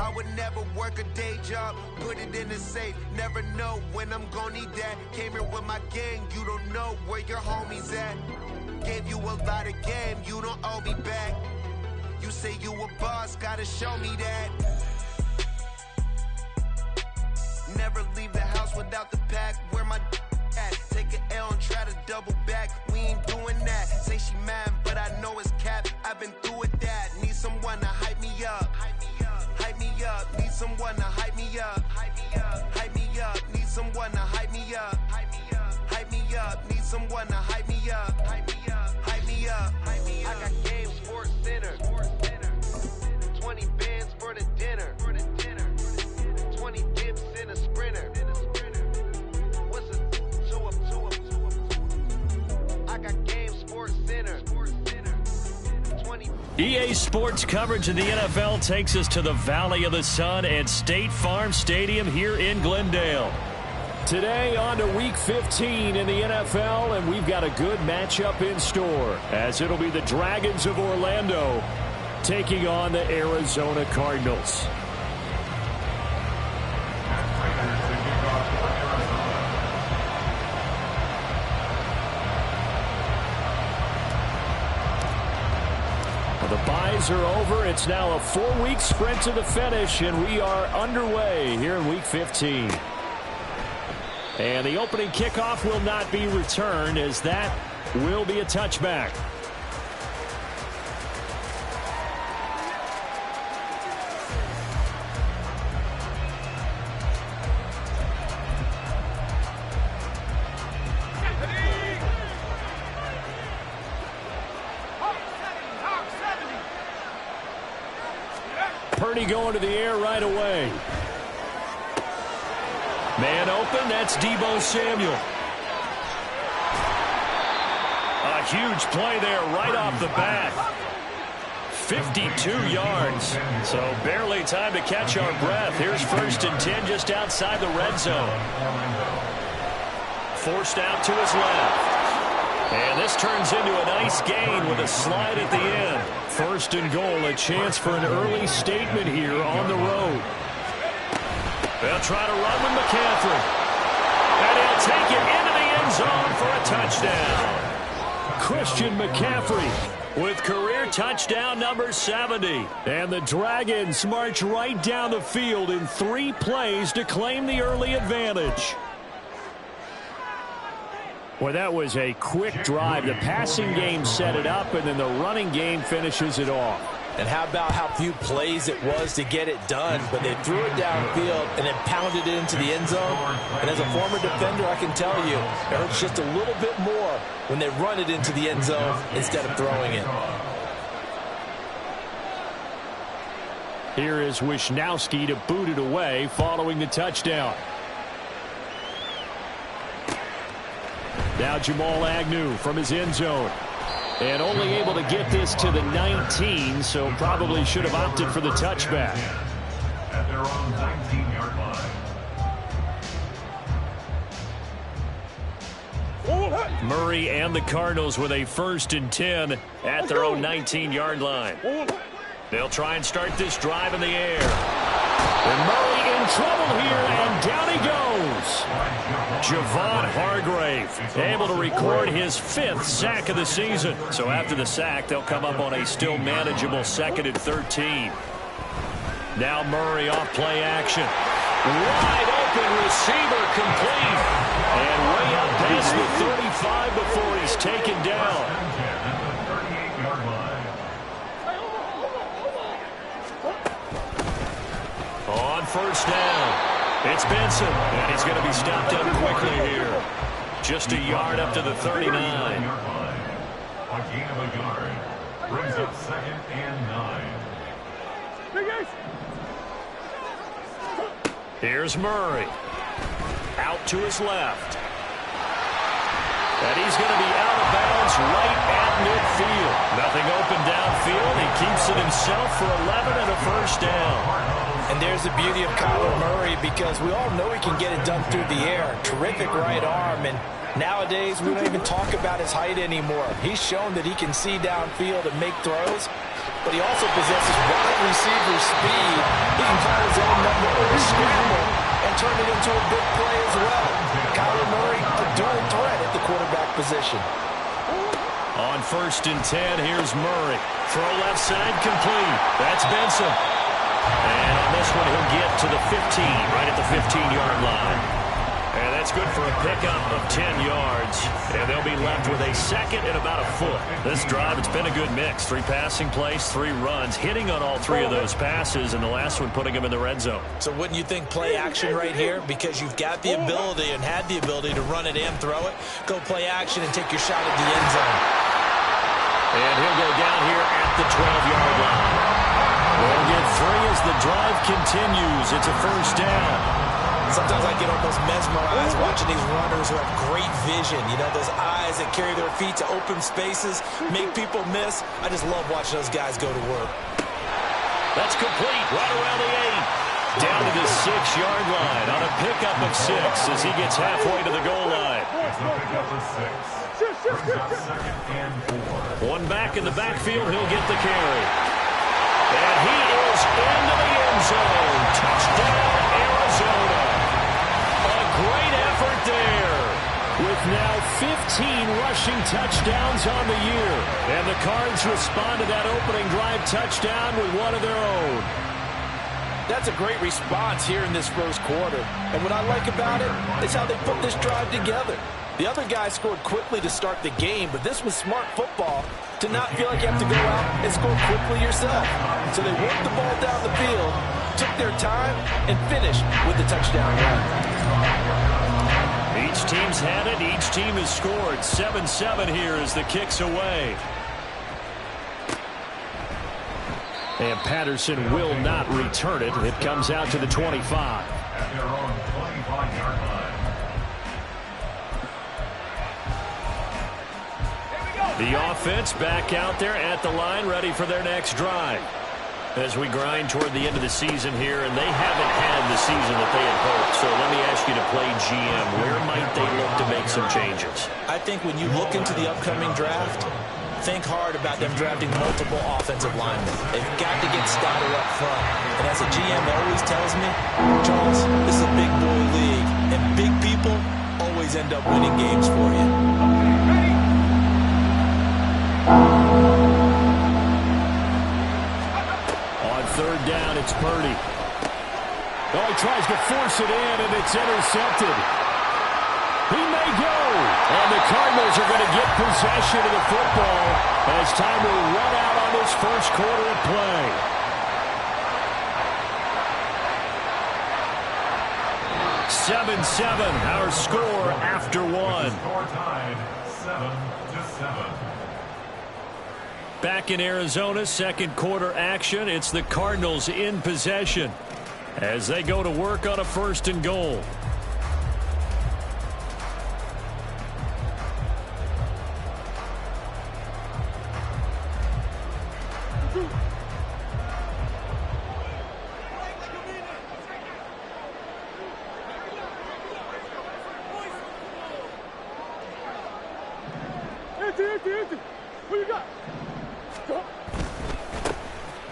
I would never work a day job, put it in the safe. Never know when I'm gonna need that. Came here with my gang, you don't know where your homies at. Gave you a lot of game, you don't owe me back. You say you a boss, gotta show me that. Never leave the house without the pack. Where my at? Take an L and try to double back. We ain't doing that. Say she mad, but I know it's cap. I've been through with that. Need someone to hype me up. Hype me up. Need someone to hype me up. Hype me up. Need someone to hype me up. Hype me up. Need someone to hype me up. Hype me up. Hype me up. I got game Sports Center. 20 bands for the dinner. 20 dips in a sprinter. What's a two up? I got game Sports Center. 20. EA Sports coverage of the NFL takes us to the Valley of the Sun at State Farm Stadium here in Glendale. Today on to Week 15 in the NFL, and we've got a good matchup in store, as it'll be the Dragons of Orlando taking on the Arizona Cardinals. The byes are over. It's now a 4-week sprint to the finish, and we are underway here in Week 15. And the opening kickoff will not be returned, as that will be a touchback. Purdy going to the air right away. Man open, that's Deebo Samuel. A huge play there right off the bat. 52 yards. So barely time to catch our breath. Here's 1st and 10 just outside the red zone. Forced out to his left. And this turns into a nice gain with a slide at the end. 1st and goal, a chance for an early statement here on the road. They'll try to run with McCaffrey. And he'll take it into the end zone for a touchdown. Christian McCaffrey with career touchdown number 70. And the Dragons march right down the field in 3 plays to claim the early advantage. Well, that was a quick drive. The passing game set it up, and then the running game finishes it off. And how about how few plays it was to get it done, but they threw it downfield and then pounded it into the end zone. And as a former defender, I can tell you, it hurts just a little bit more when they run it into the end zone instead of throwing it. Here is Wisnowski to boot it away following the touchdown. Now Jamal Agnew from his end zone. And only able to get this to the 19, so probably should have opted for the touchback. At their own 19-yard line. Murray and the Cardinals with a 1st and 10 at their own 19-yard line. They'll try and start this drive in the air. And Murray in trouble here, and down he goes. Javon Hargrave able to record his 5th sack of the season. So after the sack, they'll come up on a still manageable 2nd and 13. Now Murray off play action. Wide open receiver complete. And way up past the 35 before he's taken down. On 1st down, it's Benson, and he's going to be stopped up quickly here. Just a yard up to the 39. A gain of a yard brings up 2nd and 9. Here's Murray. Out to his left. And he's going to be out of bounds right at midfield. Nothing open downfield. He keeps it himself for 11 and a 1st down. And there's the beauty of Kyler Murray, because we all know he can get it done through the air. Terrific right arm, and Nowadays, we don't even talk about his height anymore. He's shown that he can see downfield and make throws, but he also possesses wide receiver speed. He can call his own number or scramble and turn it into a big play as well. Kyler Murray, a dual threat at the quarterback position. On 1st and 10, here's Murray. Throw left side, complete. That's Benson. And on this one, he'll get to the 15, right at the 15-yard line. And that's good for a pickup of 10 yards. And they'll be left with a second and about a foot. This drive, it's been a good mix. 3 passing plays, 3 runs, hitting on all 3 of those passes, and the last one putting them in the red zone. So wouldn't you think play action right here? Because you've got the ability and had the ability to run it and throw it. Go play action and take your shot at the end zone. And he'll go down here at the 12-yard line. We'll get 3 as the drive continues. It's a first down. Sometimes I get almost mesmerized watching these runners who have great vision. You know, those eyes that carry their feet to open spaces, make people miss. I just love watching those guys go to work. That's complete right around the 8. Down to the 6-yard line on a pickup of 6 as he gets halfway to the goal line. One back in the backfield, he'll get the carry. And he is into the end zone. Touchdown, Arizona. A great effort there. With now 15 rushing touchdowns on the year. And the Cards respond to that opening drive touchdown with one of their own. That's a great response here in this first quarter. And what I like about it is how they put this drive together. The other guy scored quickly to start the game, but this was smart football to not feel like you have to go out and score quickly yourself. So they worked the ball down the field, took their time, and finished with the touchdown run. Each team's had it. Each team has scored. 7-7 here as the kick's away. And Patterson will not return it. It comes out to the 25. At their own 25-yard line. The offense back out there at the line, ready for their next drive. As we grind toward the end of the season here, and they haven't had the season that they had hoped. So let me ask you to play GM. Where might they look to make some changes? I think when you look into the upcoming draft, think hard about them drafting multiple offensive linemen. They've got to get started up front. And as a GM always tells me, Charles, this is a big boy league, and big people always end up winning games for you. On 3rd down, it's Purdy. Oh, he tries to force it in, and it's intercepted. He may go. And the Cardinals are going to get possession of the football as time will run out on this first quarter of play. Seven, our score after one. Score tied 7-7. Back in Arizona, second quarter action. It's the Cardinals in possession as they go to work on a 1st and goal.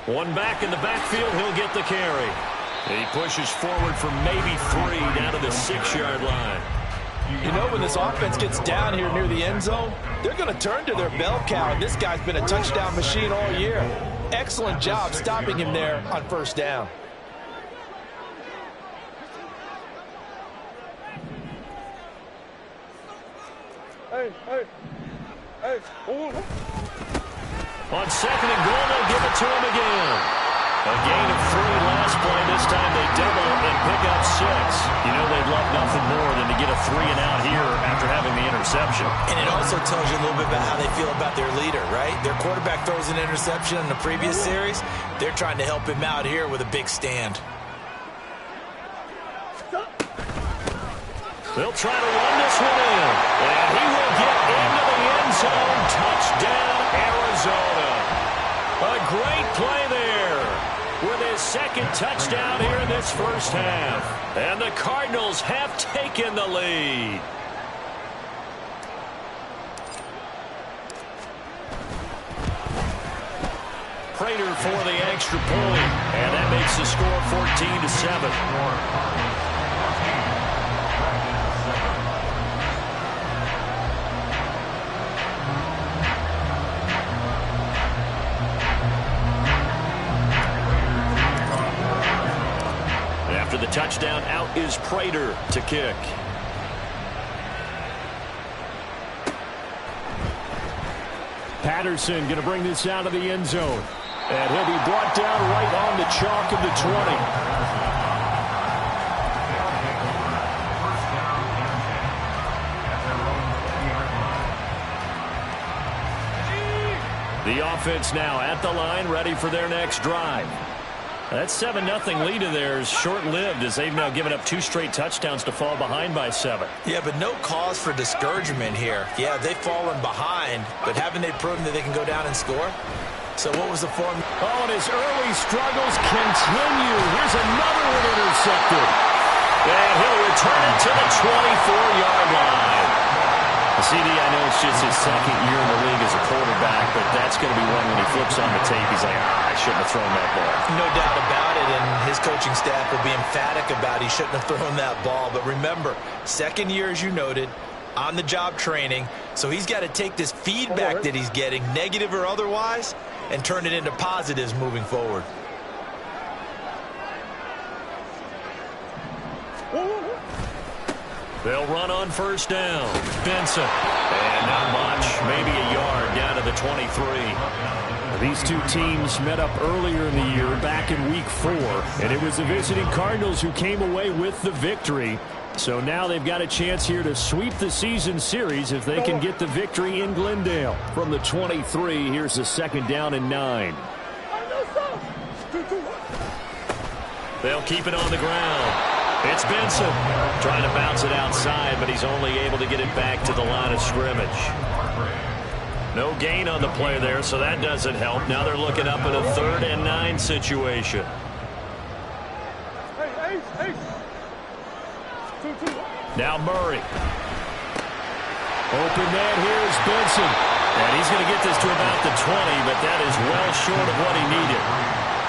One back in the backfield, he'll get the carry. He pushes forward for maybe 3 down to the 6-yard line. You know, when this offense gets down here near the end zone, they're going to turn to their bell cow, and this guy's been a touchdown machine all year. Excellent job stopping him there on 1st down. On 2nd and goal, they'll give it to him again. A gain of 3 last play. This time they double and pick up 6. You know they'd love nothing more than to get a 3 and out here after having the interception. And it also tells you a little bit about how they feel about their leader, right? Their quarterback throws an interception in the previous series. They're trying to help him out here with a big stand. They'll try to run this one in. And he will get into the end zone. Touchdown, Arizona. A great play there with his 2nd touchdown here in this first half. And the Cardinals have taken the lead. Prater for the extra point. And that makes the score 14-7. After the touchdown, out is Prater to kick. Patterson going to bring this out of the end zone. And he'll be brought down right on the chalk of the 20. The offense now at the line, ready for their next drive. That 7-0 lead of theirs short-lived as they've now given up 2 straight touchdowns to fall behind by 7. Yeah, but no cause for discouragement here. Yeah, they've fallen behind, but haven't they proven that they can go down and score? So what was the form? Oh, and his early struggles continue. Here's another one intercepted. And he'll return it to the 24-yard line. CD, I know it's just his second year in the league as a quarterback, but that's going to be one when he flips on the tape. He's like, I shouldn't have thrown that ball. No doubt about it, and his coaching staff will be emphatic about he shouldn't have thrown that ball. But remember, second year, as you noted, on-the-job training, so he's got to take this feedback that he's getting, negative or otherwise, and turn it into positives moving forward. They'll run on first down. Benson. And not much. Maybe a yard down to the 23. These two teams met up earlier in the year, back in Week 4. And it was the visiting Cardinals who came away with the victory. So now they've got a chance here to sweep the season series if they can get the victory in Glendale. From the 23, here's the 2nd down and 9. They'll keep it on the ground. It's Benson trying to bounce it outside, but he's only able to get it back to the line of scrimmage. No gain on the play there, so that doesn't help. Now they're looking up at a 3rd and 9 situation. Now Murray. Open man, here's Benson. And he's going to get this to about the 20, but that is well short of what he needed.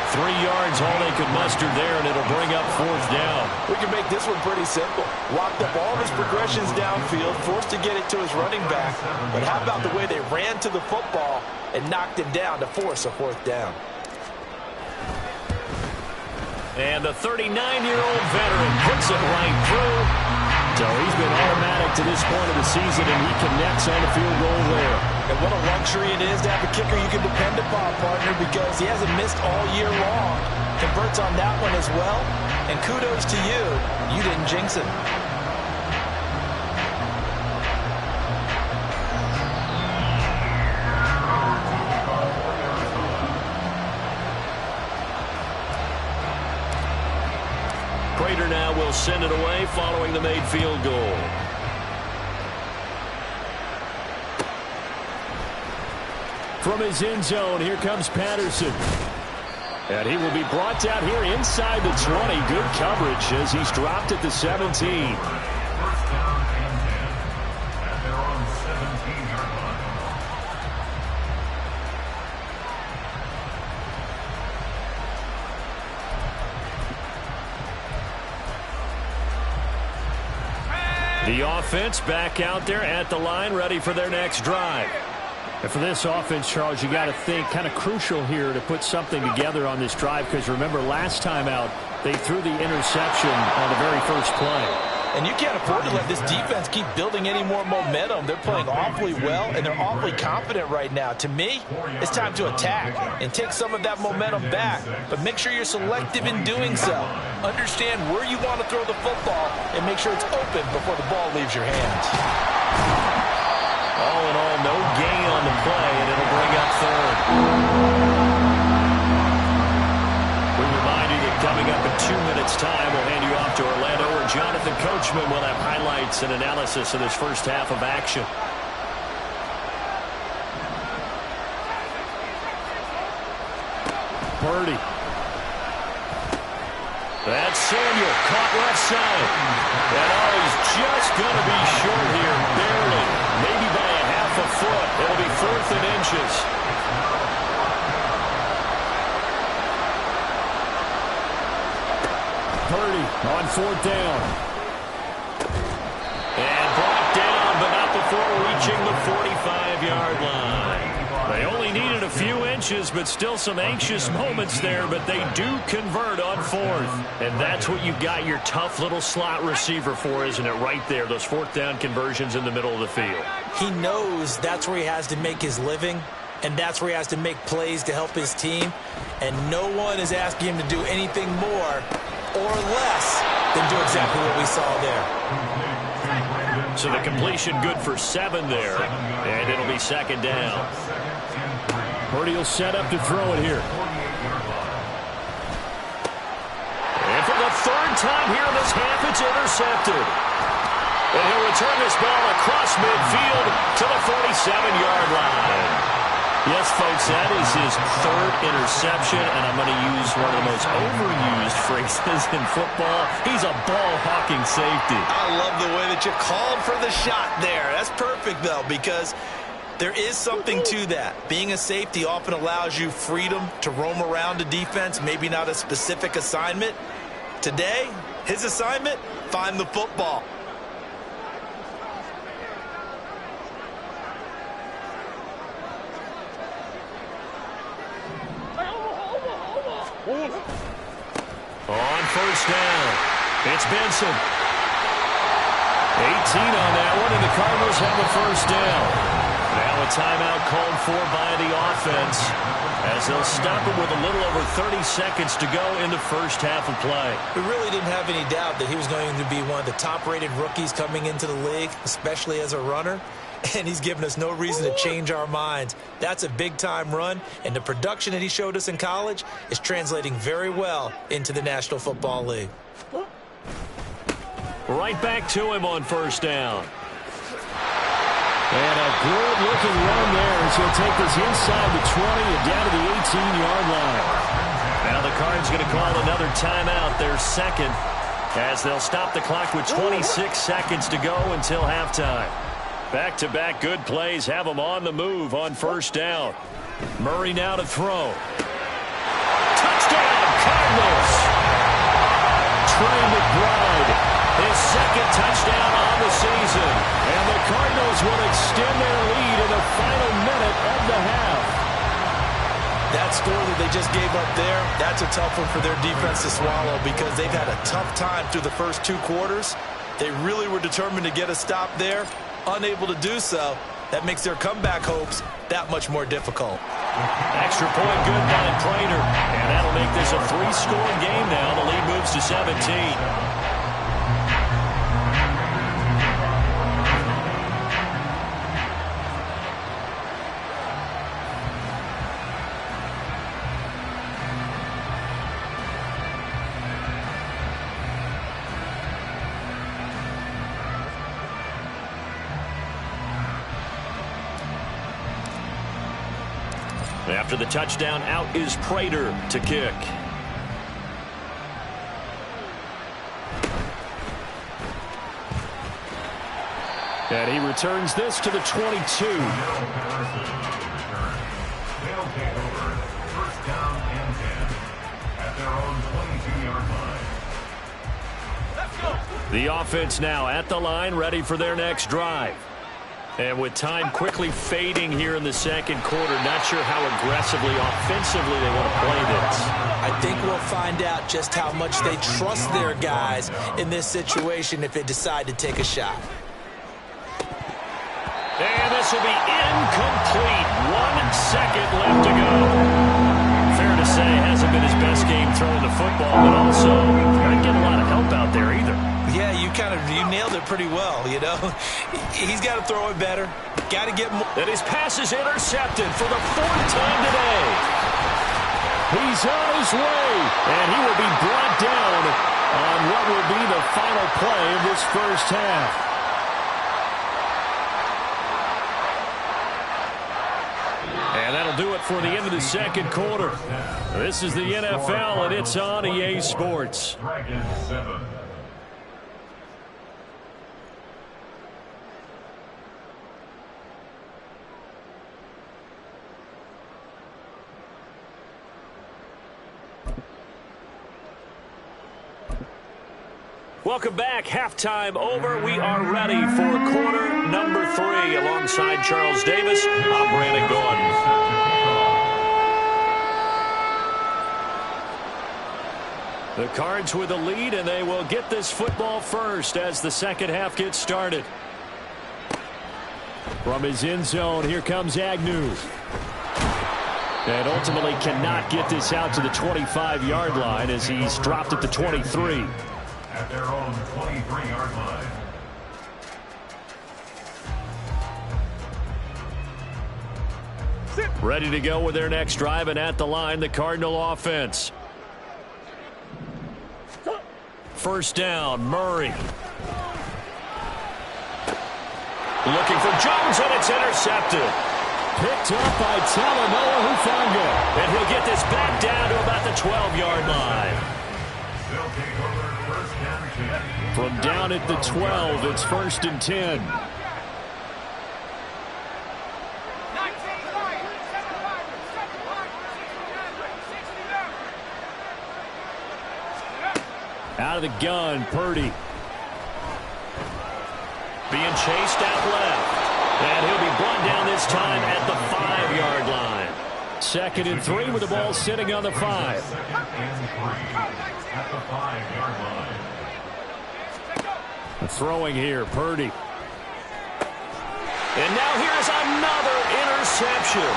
3 yards, all they could muster there, and it'll bring up 4th down. We can make this one pretty simple. Locked up all of his progressions downfield, forced to get it to his running back. But how about the way they ran to the football and knocked him down to force a 4th down? And the 39-year-old veteran puts it right through. So he's been automatic to this point of the season, and he connects on the field goal there. And what a luxury it is to have a kicker you can depend upon, partner, because he hasn't missed all year long. Converts on that one as well. And kudos to you. You didn't jinx it. Prater now will send it away following the made field goal. From his end zone, here comes Patterson. And he will be brought down here inside the 20. Good coverage as he's dropped at the 17. First down and 10 at their own 17-yard line. The offense back out there at the line, ready for their next drive. And for this offense, Charles, you got to think kind of crucial here to put something together on this drive, because remember last time out they threw the interception on the very first play. And you can't afford to let this defense keep building any more momentum. They're playing awfully well, and they're awfully confident right now. To me, it's time to attack and take some of that momentum back. But make sure you're selective in doing so. Understand where you want to throw the football and make sure it's open before the ball leaves your hands. All in all, no gain on the play, and it'll bring up 3rd. We remind you that coming up in 2 minutes' time, we'll hand you off to Orlando, where Jonathan Coachman will have highlights and analysis of this first half of action. Purdy. That's Samuel, caught left side. And he's just going to be short here, barely. Maybe by a half a foot. It'll be 4th and inches. Purdy on 4th down. And brought down, but not before reaching the 45-yard line. They only needed a few inches, but still some anxious moments there, but they do convert on 4th. And that's what you've got your tough little slot receiver for, isn't it, right there, those 4th down conversions in the middle of the field. He knows that's where he has to make his living, and that's where he has to make plays to help his team. And no one is asking him to do anything more or less than do exactly what we saw there. So the completion good for 7 there, and it'll be 2nd down. Purdy will set up to throw it here. And for the 3rd time here in this half, it's intercepted. And he'll return this ball across midfield to the 47-yard line. Yes, folks, that is his 3rd interception, and I'm going to use one of the most overused phrases in football. He's a ball-hawking safety. I love the way that you called for the shot there. That's perfect, though, because there is something to that. Being a safety often allows you freedom to roam around a defense, maybe not a specific assignment. Today, his assignment, find the football. On 1st down, it's Benson. 18 on that one, and the Cardinals have a 1st down. Now a timeout called for by the offense as they'll stop it with a little over 30 seconds to go in the first half of play. We really didn't have any doubt that he was going to be one of the top-rated rookies coming into the league, especially as a runner. And he's given us no reason to change our minds. That's a big-time run, and the production that he showed us in college is translating very well into the National Football League. Right back to him on 1st down. And a good-looking run there as he'll take this inside the 20 and down to the 18-yard line. Now the Cards going to call another timeout, their 2nd, as they'll stop the clock with 26 seconds to go until halftime. Back-to-back good plays have them on the move on 1st down. Murray now to throw. Touchdown, Cardinals! Trey McBride, his 2nd touchdown on the season. And the Cardinals will extend their lead in the final minute of the half. That score that they just gave up there, that's a tough one for their defense to swallow because they've had a tough time through the first 2 quarters. They really were determined to get a stop there. Unable to do so, that makes their comeback hopes that much more difficult. Extra point good by Prater, and that'll make this a 3-score game now. The lead moves to 17. After the touchdown, out is Prater to kick. And he returns this to the 22. They'll take over 1st down and 10 at their own 22-yard line. Let's go. The offense now at the line, ready for their next drive. And with time quickly fading here in the 2nd quarter, not sure how aggressively, offensively they want to play this. I think we'll find out just how much they trust their guys in this situation if they decide to take a shot. And this will be incomplete. 1 second left to go. Fair to say, hasn't been his best game throwing the football, but also not getting a lot of help out there either. Yeah, you nailed it pretty well, you know. He's got to throw it better. Got to get more. And his pass is intercepted for the 4th time today. He's on his way, and he will be brought down on what will be the final play of this first half. And that'll do it for the end of the 2nd quarter. This is the NFL, and it's on EA Sports. Dragons 7. Welcome back. Halftime over. We are ready for quarter number 3. Alongside Charles Davis, I'm Brandon Gordon. The Cards with a lead, and they will get this football first as the second half gets started. From his end zone, here comes Agnew. And ultimately cannot get this out to the 25-yard line as he's dropped at the 23. At their own 23-yard line. Ready to go with their next drive, and at the line, the Cardinal offense. First down, Murray. Looking for Jones, and it's intercepted. Picked up by Talanoa Hufanga. And he'll get this back down to about the 12-yard line. They'll take over first down 10. From down at the 12, it's first and 10. Out of the gun, Purdy. Being chased out left. And he'll be brought down this time at the 5-yard line. Second and 3 with the ball sitting on the 5. Second and 3 at the 5-yard line. Throwing here, Purdy. And now here's another interception.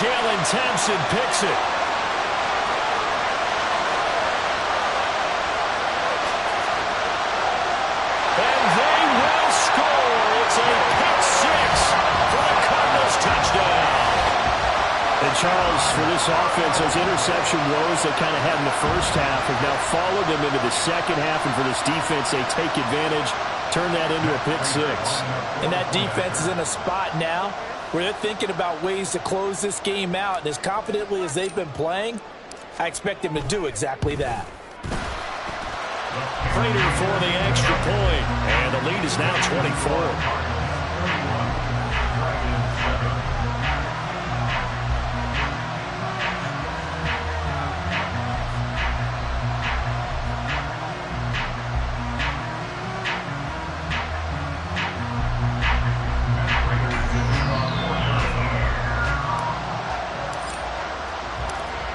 Jalen Thompson picks it. And they will score. It's a pick six for the Cardinals touchdown. And Charles, for this offense, those interception woes they kind of had in the first half have now followed them into the second half. And for this defense, they take advantage, turn that into a pick six. And that defense is in a spot now where they're thinking about ways to close this game out. And as confidently as they've been playing, I expect them to do exactly that. Prater for the extra point. And the lead is now 24.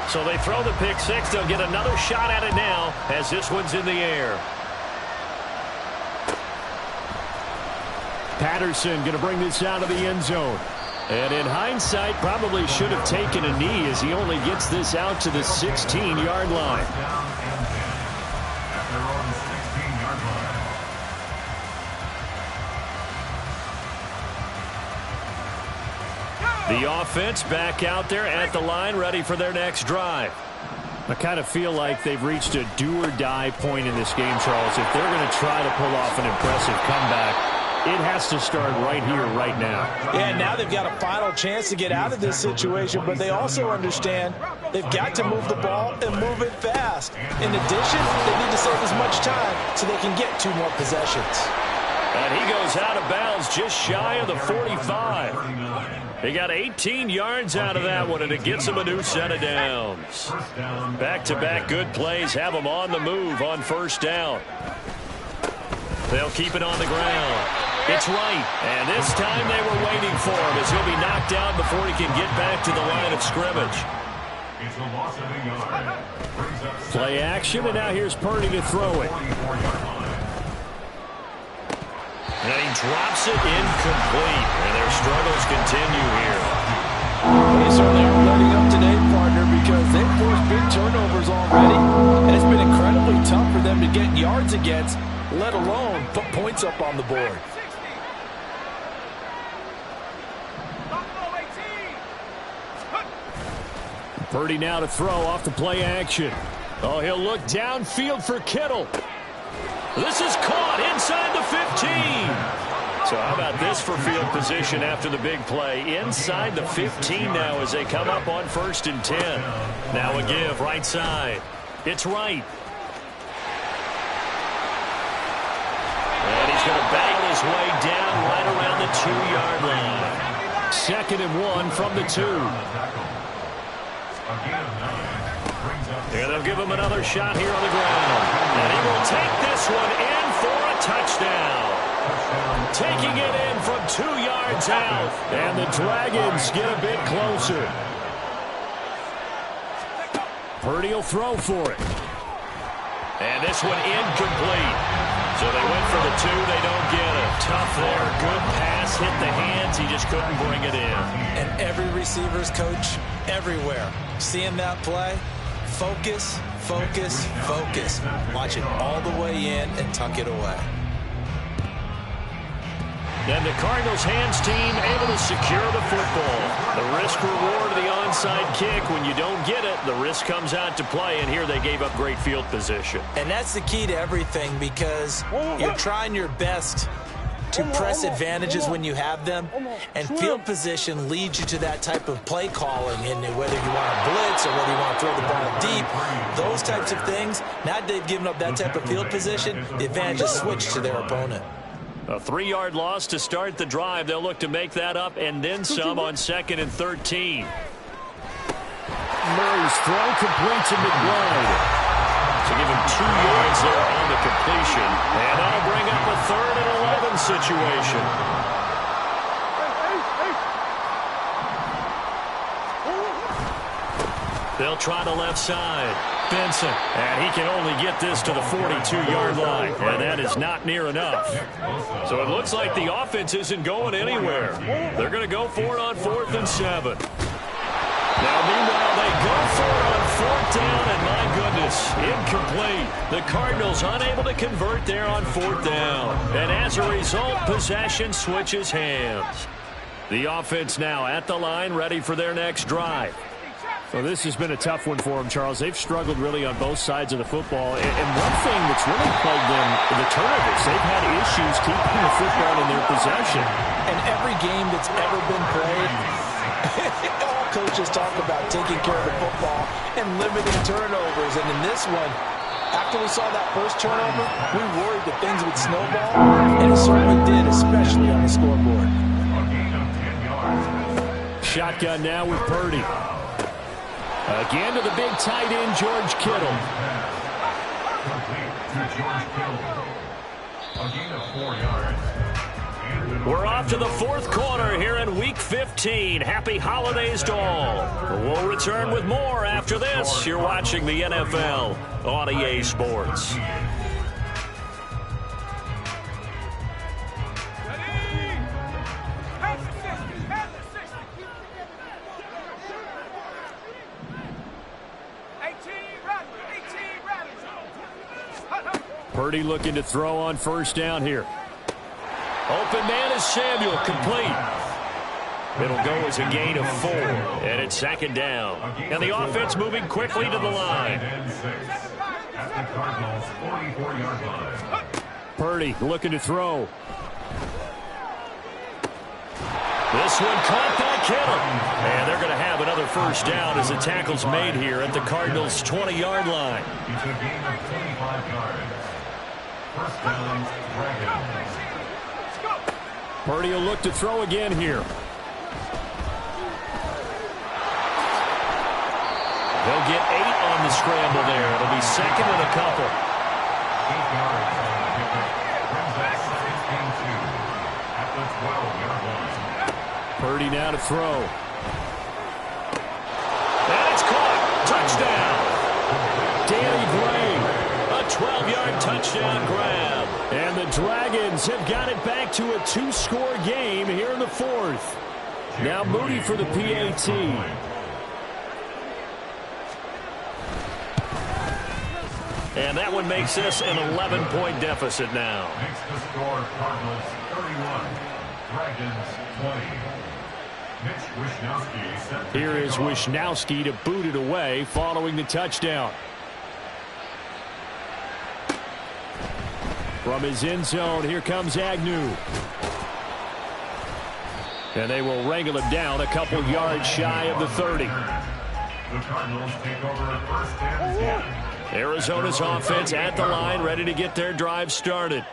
So they throw the pick six. They'll get another shot at it now as this one's in the air. Patterson going to bring this out of the end zone. And in hindsight, probably should have taken a knee as he only gets this out to the 16-yard line. The offense back out there at the line, ready for their next drive. I kind of feel like they've reached a do-or-die point in this game, Charles. If they're going to try to pull off an impressive comeback, it has to start right here, right now. Yeah, now they've got a final chance to get out of this situation, but they also understand they've got to move the ball and move it fast. In addition, they need to save as much time so they can get 2 more possessions. And he goes out of bounds just shy of the 45. He got 18 yards out of that one, and it gets him a new set of downs. Back-to-back good plays have him on the move on first down. They'll keep it on the ground. It's right, and this time they were waiting for him as he'll be knocked out before he can get back to the line of scrimmage. It's a loss of a yard. Play action, and now here's Purdy to throw it. And he drops it incomplete, and their struggles continue here. They certainly are letting up today, partner, because they've forced big turnovers already, and it's been incredibly tough for them to get yards against, let alone put points up on the board. Purdy now to throw off the play action. Oh, he'll look downfield for Kittle. This is caught inside the 15. So how about this for field position after the big play? Inside the 15 now as they come up on first and 10. Now a give right side. It's right. And he's going to battle his way down right around the 2-yard line. 2nd and 1 from the 2. And they'll give him another shot here on the ground. And he will take this one in for a touchdown. Taking it in from 2 yards out. And the Dragons get a bit closer. Purdy will throw for it. And this one incomplete. So they went for the 2. They don't get it. Tough there. Good pass. Hit the hands. He just couldn't bring it in. And every receiver's coach everywhere. Seeing that play, focus, focus, focus. Watch it all the way in and tuck it away. And the Cardinals hands team able to secure the football. The risk-reward of the onside kick. When you don't get it, the risk comes out to play, and here they gave up great field position. And that's the key to everything, because you're trying your best to press advantages when you have them, and field position leads you to that type of play calling, and whether you want to blitz or whether you want to throw the ball deep, those types of things. Now they've given up that type of field position, the advantage is switched to their opponent. A 3-yard loss to start the drive. They'll look to make that up and then some on 2nd and 13. Murray's throw complete to McBride. To give him 2 yards there on the completion. And that'll bring up a 3rd and 11 situation. They'll try the left side. Benson. And he can only get this to the 42-yard line. And that is not near enough. So it looks like the offense isn't going anywhere. They're going to go for it on 4th and 7. Now, meanwhile, they go for it on 4th down, and my goodness, incomplete. The Cardinals unable to convert there on 4th down. And as a result, possession switches hands. The offense now at the line, ready for their next drive. Well, this has been a tough one for them, Charles. They've struggled really on both sides of the football. And one thing that's really plagued them, the turnovers. They've had issues keeping the football in their possession. And every game that's ever been played, all coaches talk about taking care of the football and limiting turnovers. And in this one, after we saw that first turnover, we worried that things would snowball. And it certainly did, especially on the scoreboard. Shotgun now with Purdy. Again to the big tight end, George Kittle. We're off to the 4th quarter here in Week 15. Happy holidays to all. We'll return with more after this. You're watching the NFL on EA Sports. Purdy looking to throw on 1st down here. Open man is Samuel, complete. It'll go as a gain of 4, and it's 2nd down. And the offense moving quickly to the line. Purdy looking to throw. This one caught by Kittle. And they're going to have another 1st down as the tackle's made here at the Cardinals' 20-yard line. It's a gain of 25 yards. 1st down, Dragons. Purdy will look to throw again here. They'll get 8 on the scramble there. It'll be 2nd and a couple. 8 yards on the pickup. Brings back 15-2 at the 12-yard line. Purdy now to throw. And it's caught. Touchdown. Danny Gray. A 12-yard touchdown grab. And the Dragons have got it back to a 2-score game here in the 4th. Now Moody for the PAT. And that one makes this an 11-point deficit now. Makes the score Cardinals 31, Dragons 20. Here is Wishnowsky to boot it away following the touchdown. From his end zone, here comes Agnew. And they will wrangle him down a couple yards shy of the 30. The Cardinals take over at 1st and 10. Arizona's offense at the line, ready to get their drive started.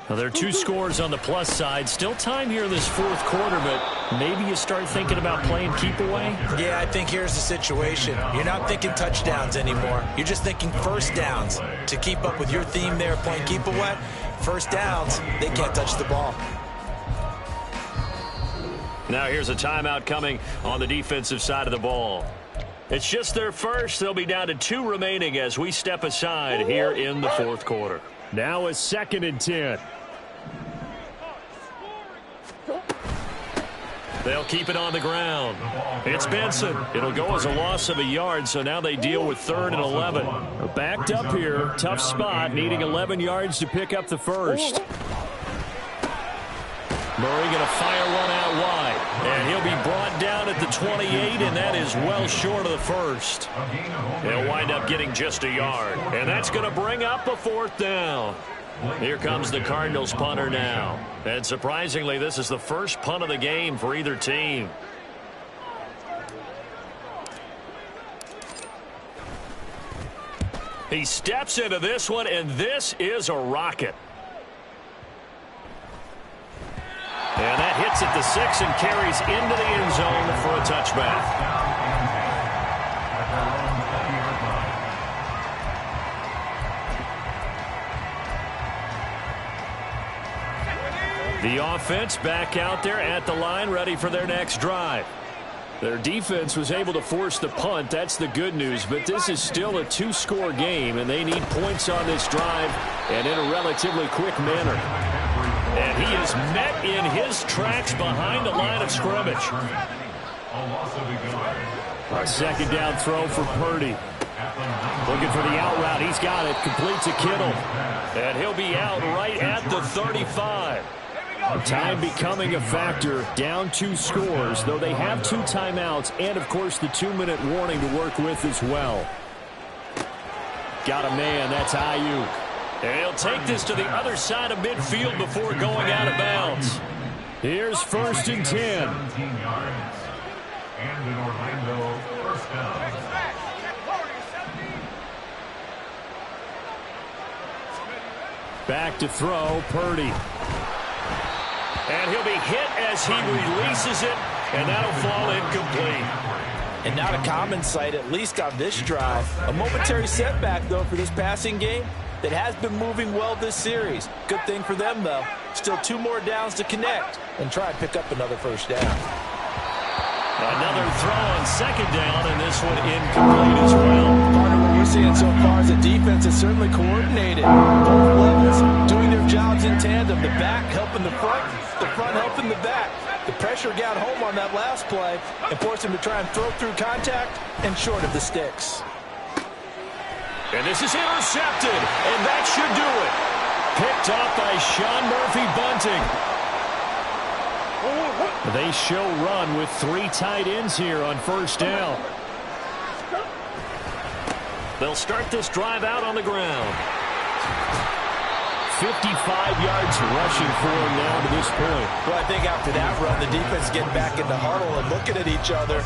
Well, there are 2 scores on the plus side. Still time here in this fourth quarter, but maybe you start thinking about playing keep away? Yeah, I think here's the situation. You're not thinking touchdowns anymore. You're just thinking first downs. To keep up with your theme there, playing keep away, first downs, they can't touch the ball. Now here's a timeout coming on the defensive side of the ball. It's just their first. They'll be down to 2 remaining as we step aside here in the fourth quarter. Now a 2nd and 10. They'll keep it on the ground. It's Benson. It'll go as a loss of a yard, so now they deal with 3rd and 11. Backed up here. Tough spot, needing 11 yards to pick up the first. Murray going to fire one out wide. And he'll be brought down at the 28, and that is well short of the first. He'll wind up getting just a yard. And that's going to bring up a 4th down. Here comes the Cardinals punter now. And surprisingly, this is the first punt of the game for either team. He steps into this one, and this is a rocket. And that hits at the 6 and carries into the end zone for a touchback. The offense back out there at the line, ready for their next drive. Their defense was able to force the punt. That's the good news. But this is still a 2-score game, and they need points on this drive and in a relatively quick manner. And he is met in his tracks behind the line of scrimmage. A 2nd down throw for Purdy. Looking for the out route. He's got it. Complete to Kittle. And he'll be out right at the 35. Time becoming a factor. Down 2 scores, though they have 2 timeouts and, of course, the 2-minute warning to work with as well. Got a man. That's Ayuk. And he'll take this to the other side of midfield before going out of bounds. Here's 1st and 10. 17 yards. And in Orlando, first down. Back to throw, Purdy. And he'll be hit as he releases it, and that'll fall incomplete. And not a common sight, at least on this drive. A momentary setback, though, for this passing game that has been moving well this series. Good thing for them, though. Still 2 more downs to connect and try and pick up another first down. Another throw on 2nd down, and this one incomplete as well. Part of what we're seeing so far is the defense is certainly coordinated. Both levels doing their jobs in tandem. The back helping the front helping the back. The pressure got home on that last play and forced him to try and throw through contact and short of the sticks. And this is intercepted, and that should do it. Picked off by Sean Murphy Bunting. They show run with 3 tight ends here on 1st down. They'll start this drive out on the ground. 55 yards rushing for him now to this point. Well, I think after that run, the defense getting back in the huddle and looking at each other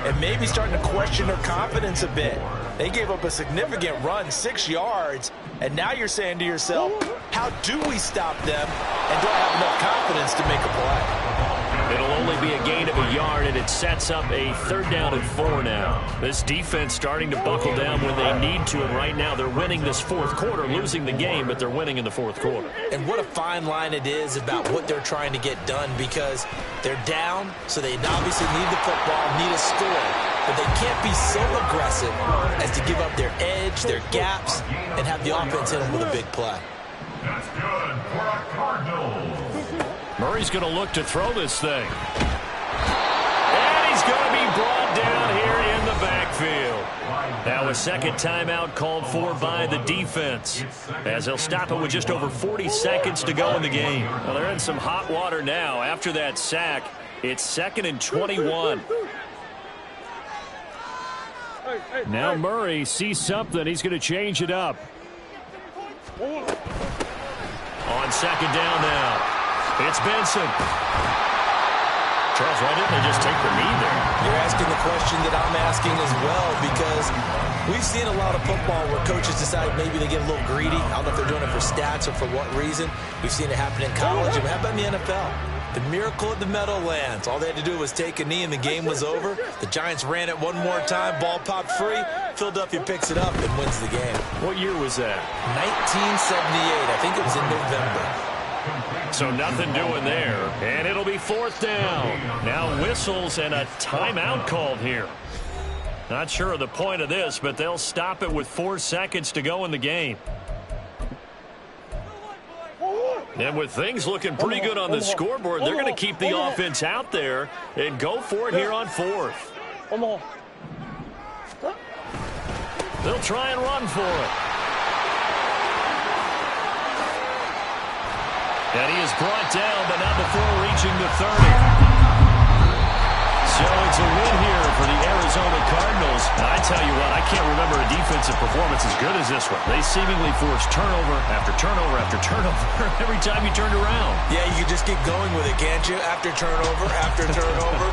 and maybe starting to question their confidence a bit. They gave up a significant run, 6 yards, and now you're saying to yourself, how do we stop them, and do I have enough confidence to make a play? It'll only be a gain of a yard, and it sets up a 3rd down and 4 now. This defense starting to buckle down when they need to, and right now they're winning this 4th quarter, losing the game, but they're winning in the 4th quarter. And what a fine line it is about what they're trying to get done, because they're down, so they obviously need the football, need a score, but they can't be so aggressive as to give up their edge, their gaps, and have the offense hit them with a big play. That's good for a Cardinal. Murray's going to look to throw this thing. And he's going to be brought down here in the backfield. Now a 2nd timeout called for by the defense, as they'll stop it with just over 40 seconds to go in the game. Well, they're in some hot water now after that sack. It's 2nd and 21. Now Murray sees something. He's going to change it up. On 2nd down now. It's Benson. Charles, why didn't they just take the knee there? You're asking the question that I'm asking as well, because We've seen a lot of football where coaches decide maybe they get a little greedy. I don't know if they're doing it for stats or for what reason. We've seen it happen in college. And how about in the NFL? The miracle of the Meadowlands. All they had to do was take a knee and the game was over. The Giants ran it one more time. Ball popped free. Philadelphia picks it up and wins the game. What year was that? 1978. I think it was in November. So nothing doing there. And it'll be 4th down. Now whistles and a timeout called here. Not sure of the point of this, but they'll stop it with 4 seconds to go in the game. And with things looking pretty good on the scoreboard, they're going to keep the offense out there and go for it here on 4th. They'll try and run for it. And he is brought down, but not before reaching the 30. So it's a win here for the Arizona Cardinals. And I tell you what, I can't remember a defensive performance as good as this one. They seemingly forced turnover after turnover after turnover every time you turned around. Yeah, you can just keep going with it, can't you? After turnover, after turnover.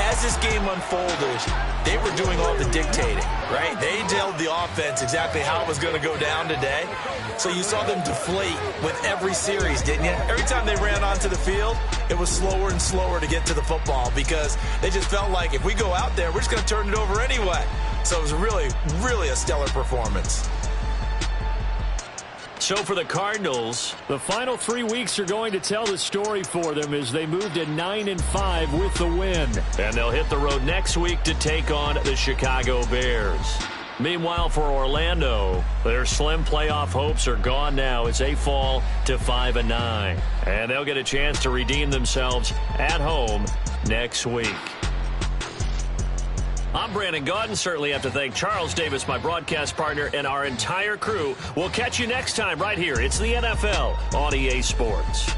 As this game unfolded, they were doing all the dictating, right? They told the offense exactly how it was going to go down today. So you saw them deflate with every series, didn't you? Every time they ran onto the field, it was slower and slower to get to the football because they just felt like if we go out there, we're just going to turn it over anyway. So it was really, really a stellar performance. So for the Cardinals, the final 3 weeks are going to tell the story for them as they move to 9-5 with the win. And they'll hit the road next week to take on the Chicago Bears. Meanwhile, for Orlando, their slim playoff hopes are gone now as they fall to 5-9. And they'll get a chance to redeem themselves at home next week. I'm Brandon Gaudin. Certainly have to thank Charles Davis, my broadcast partner, and our entire crew. We'll catch you next time right here. It's the NFL on EA Sports.